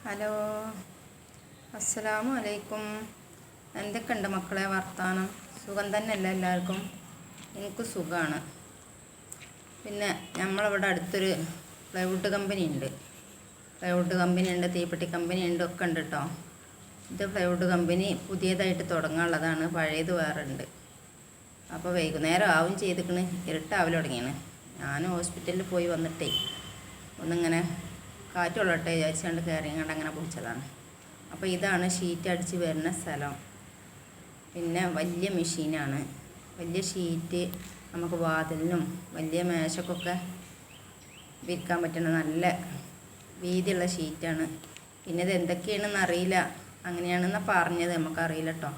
Hello, അസ്സലാമു അലൈക്കും. എന്തൊക്കെയുണ്ട് മക്കളെ വർത്താനം? സുഖം തന്നെയല്ല എല്ലാവർക്കും? എനിക്ക് സുഖമാണ്. പിന്നെ നമ്മളിവിടെ അടുത്തൊരു പ്ലൈവുഡ് കമ്പനി ഉണ്ട്, തീപ്പെട്ടി കമ്പനി ഉണ്ട്, ഒക്കെ ഉണ്ട് കേട്ടോ. ഇത് പ്ലൈവുഡ് കമ്പനി പുതിയതായിട്ട് തുടങ്ങാനുള്ളതാണ്, പഴയത് വേറെ ഉണ്ട്. അപ്പോൾ വൈകുന്നേരം ആവും ചെയ്തിക്കണ്, ഇരുട്ടാവൽ തുടങ്ങിയാണ്. ഞാൻ ഹോസ്പിറ്റലിൽ പോയി വന്നിട്ടേ ഒന്നിങ്ങനെ കാറ്റുള്ളട്ടെ വിചാരിച്ചുകൊണ്ട് കയറിയങ്ങാണ്ട് അങ്ങനെ പിടിച്ചതാണ്. അപ്പോൾ ഇതാണ് ഷീറ്റ് അടിച്ച് വരുന്ന സ്ഥലം. പിന്നെ വലിയ മെഷീനാണ്, വലിയ ഷീറ്റ്. നമുക്ക് വാതിലിനും വലിയ മേശക്കൊക്കെ വിരിക്കാൻ പറ്റുന്ന നല്ല വീതിയുള്ള ഷീറ്റാണ്. പിന്നെ ഇത് എന്തൊക്കെയാണെന്ന് അറിയില്ല, അങ്ങനെയാണെന്നാണ് പറഞ്ഞത്, നമുക്കറിയില്ല കേട്ടോ.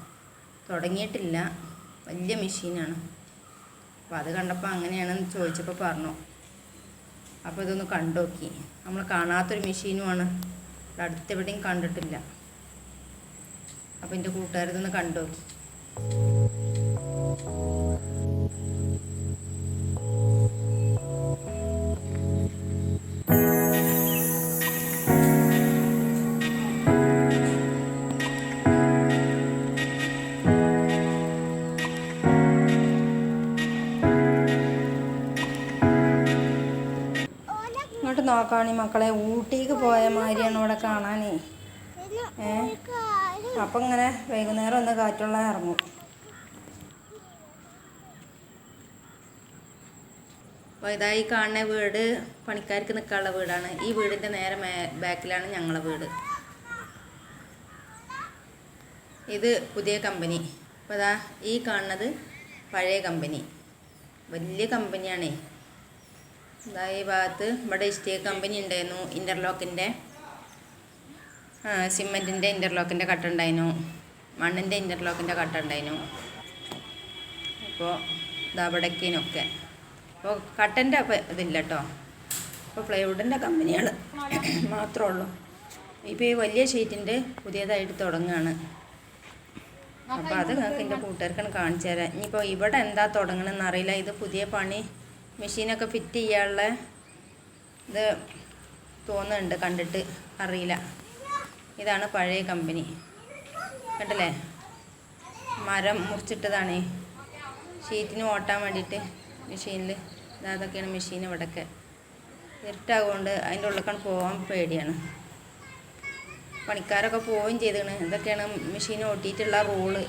തുടങ്ങിയിട്ടില്ല, വലിയ മെഷീനാണ്. അപ്പോൾ അത് കണ്ടപ്പോൾ അങ്ങനെയാണെന്ന് ചോദിച്ചപ്പോൾ പറഞ്ഞു. അപ്പോൾ ഇതൊന്ന് കണ്ടു നോക്കി. നമ്മൾ കാണാത്തൊരു മെഷീനുമാണ്, അടുത്തെവിടെയും കണ്ടിട്ടില്ല. അപ്പോൾ എൻ്റെ കൂട്ടുകാരിതൊന്ന് കണ്ടു നോക്കി. ഇങ്ങോട്ട് നോക്കാണി മക്കളെ, ഊട്ടിക്ക് പോയ മാതിരിയാണ് ഇവിടെ കാണാനേ. അപ്പം ഇങ്ങനെ വൈകുന്നേരം ഒന്ന് കാറ്റുള്ള ഇറങ്ങും. അപ്പോൾ ഇതായി കാണുന്ന വീട് പണിക്കാർക്ക് നിൽക്കാനുള്ള വീടാണ്. ഈ വീടിൻ്റെ നേരെ ബാക്കിലാണ് ഞങ്ങളെ വീട്. ഇത് പുതിയ കമ്പനി. അപ്പോൾ ഇതാ ഈ കാണുന്നത് പഴയ കമ്പനി, വലിയ കമ്പനിയാണേ. ഇതാ ഈ ഭാഗത്ത് ഇവിടെ സ്റ്റേ കമ്പനി ഉണ്ടായിരുന്നു, ഇൻ്റർലോക്കിൻ്റെ, സിമെൻറ്റിൻ്റെ ഇൻ്റർലോക്കിൻ്റെ കട്ട ഉണ്ടായിരുന്നു, മണ്ണിൻ്റെ ഇൻ്റർലോക്കിൻ്റെ കട്ട ഉണ്ടായിരുന്നു. അപ്പോൾ ഇതാ ഇവിടേക്കിനൊക്കെ അപ്പോൾ കട്ടൻ്റെ ഇതില്ല കേട്ടോ. അപ്പോൾ പ്ലൈവുഡിൻ്റെ കമ്പനികൾ മാത്രമേ ഉള്ളൂ. ഇപ്പോൾ ഈ വലിയ ഷീറ്റിൻ്റെ പുതിയതായിട്ട് തുടങ്ങുകയാണ്. അപ്പോൾ അത് നിങ്ങൾക്ക് എൻ്റെ കൂട്ടുകാർക്കാണ് കാണിച്ചു തരാം. ഇനിയിപ്പോൾ ഇവിടെ എന്താ തുടങ്ങണമെന്ന് അറിയില്ല. ഇത് പുതിയ പണി മെഷീനൊക്കെ ഫിറ്റ് ചെയ്യാനുള്ള ഇത് തോന്നുന്നുണ്ട്, കണ്ടിട്ട് അറിയില്ല. ഇതാണ് പഴയ കമ്പനി, കണ്ടല്ലേ? മരം മുറിച്ചിട്ടതാണ് ഷീറ്റിന് ഓട്ടാൻ വേണ്ടിയിട്ട് മെഷീനിൽ. അതൊക്കെയാണ് മെഷീൻ. ഇവിടെയൊക്കെ ഇരുട്ടാകൊണ്ട് അതിൻ്റെ ഉള്ളിലേക്കാണ് പോകാൻ പേടിയാണ്. പണിക്കാരൊക്കെ പോവുകയും ചെയ്തതാണ്. ഇതൊക്കെയാണ് മെഷീൻ ഓട്ടിയിട്ടുള്ള റോള്,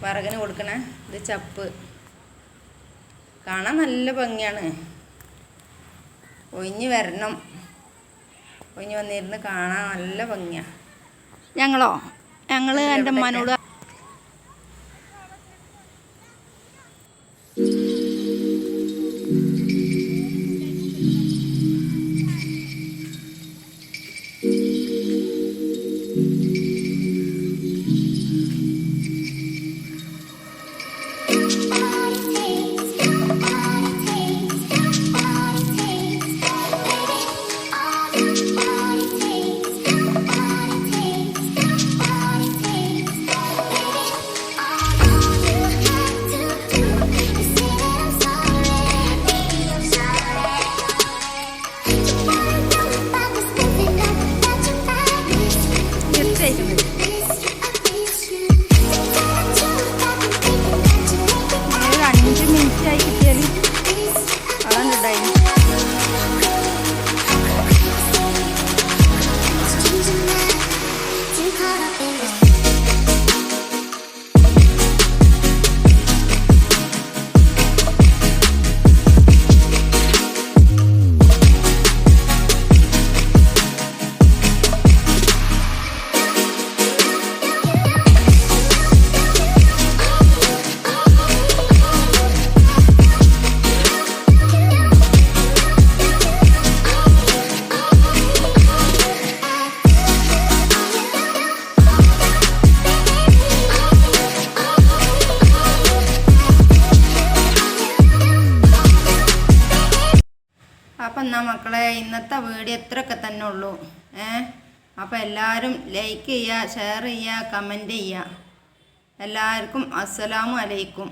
വിറകിന് കൊടുക്കണേ. ഇത് ചപ്പ്, കാണാൻ നല്ല ഭംഗിയാണ്. ഒഴിഞ്ഞ് വരണം, ഒഴിഞ്ഞ് വന്നിരുന്ന് കാണാൻ നല്ല ഭംഗിയാണ്. ഞങ്ങൾ എൻ്റെ അമ്മനോട് അപ്പം എന്നാ മക്കളെ, ഇന്നത്തെ വീഡിയോ ഇത്രയൊക്കെ തന്നെ ഉള്ളൂ. അപ്പോൾ എല്ലാവരും ലൈക്ക് ചെയ്യുക, ഷെയർ ചെയ്യുക, കമൻറ്റ് ചെയ്യുക. എല്ലാവർക്കും അസ്സലാമു അലൈക്കും.